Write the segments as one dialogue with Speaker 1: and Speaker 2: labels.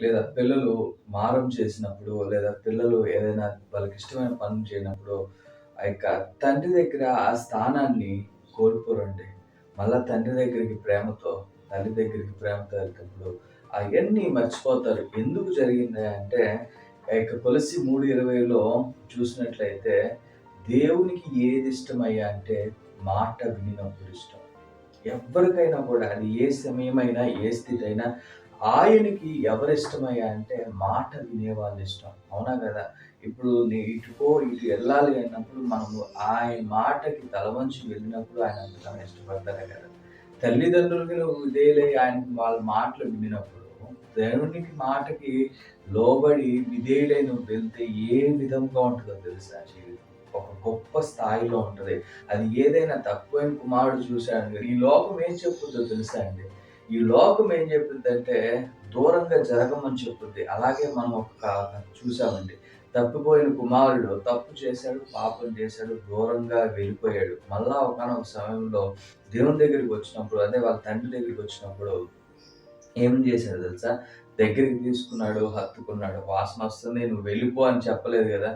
Speaker 1: లేదా పిల్లలు మారం చేసినప్పుడు, లేదా పిల్లలు ఏదైనా వాళ్ళకిష్టమైన పనులు చేయనప్పుడు, ఆ యొక్క తండ్రి దగ్గర ఆ స్థానాన్ని కోల్పోరండి. మళ్ళా తండ్రి దగ్గరికి ప్రేమతో, తల్లి దగ్గరికి ప్రేమతో వెళ్తప్పుడు అయన్నీ మర్చిపోతారు. ఎందుకు జరిగింది అంటే, ఆ యొక్క కొలస్సి 3:20లో చూసినట్లయితే, దేవునికి ఏదిష్టమయ్యా అంటే, మాట వినినప్పుడు ఇష్టం. ఎవ్వరికైనా కూడా అది ఏ సమయమైనా, ఏ స్థితైనా ఆయనకి ఎవరిష్టమయ్యా అంటే మాట వినేవాళ్ళు ఇష్టం. అవునా గదా! ఇప్పుడు ఇటు పో, ఇటు ఎళ్ళాలి అన్నప్పుడు మనము ఆయన మాటకి తల వంచి వెళ్ళినప్పుడు ఆయన అంతకన్నా ఇష్టపడతారే కదా! తల్లిదండ్రులకి నువ్వు విధేయులై ఆయనకి వాళ్ళ మాటలు వినినప్పుడు, దేవునికి మాటకి లోబడి విధేయుడై నువ్వు వెళ్తే ఏ విధంగా ఉంటదో తెలుసా జీవితం? ఒక గొప్ప స్థాయిలో ఉంటది. అది ఏదైనా తక్కువైన కుమారుడు చూసాడు. ఈ లోకం ఏం చెప్పుద్దో తెలుసా అండి? ఈ లోకం ఏం చెప్పుద్దంటే దూరంగా జరగమని చెప్పుద్ది. అలాగే మనం చూసామండి. తప్పిపోయిన కుమారుడు తప్పు చేశాడు, పాపం చేశాడు, దూరంగా వెళ్ళిపోయాడు. మళ్ళా ఒకానొక సమయంలో దేవుని దగ్గరికి వచ్చినప్పుడు, అదే వాళ్ళ తండ్రి దగ్గరికి వచ్చినప్పుడు ఏం చేశాడో తెలుసా? దగ్గరికి తీసుకున్నాడు, హత్తుకున్నాడు. వాసన వస్తుంది నువ్వు వెళ్ళిపో అని చెప్పలేదు గదా!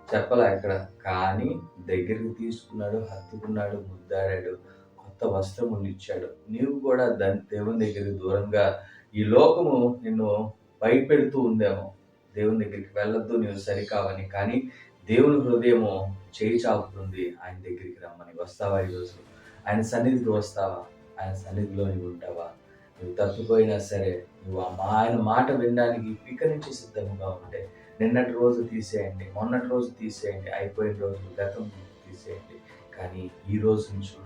Speaker 1: చెప్పలా ఎక్కడ. కానీ దగ్గరికి తీసుకున్నాడు, హత్తుకున్నాడు, ముద్దాడాడు, కొత్త వస్త్రములిచ్చాడు. నీవు కూడా దేవుని దగ్గరికి దూరంగా ఈ లోకము నిన్ను భయపెడుతూ ఉందేమో. దేవుని దగ్గరికి వెళ్ళొద్దు నీవు సరికావని. కానీ దేవుని హృదయము చేయి చాపుతుంది ఆయన దగ్గరికి రమ్మని. వస్తావా ఈరోజు? ఆయన సన్నిధికి వస్తావా? ఆయన సన్నిధిలో నీవు ఉంటావా? నువ్వు తప్పిపోయినా సరే, నువ్వు ఆయన మాట వినడానికి ఇక నుంచి సిద్ధంగా ఉంటే నిన్నటి రోజు తీసేయండి. మొన్నటి రోజు తీసేయండి. అయిపోయిన రోజు గతం తీసేయండి. కానీ ఈ రోజుని చూడు.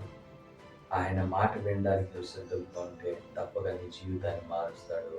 Speaker 1: ఆయన మాట వినడానికి నువ్వు సిద్ధంగా ఉంటే తప్పక నీ జీవితాన్ని మారుస్తాడు.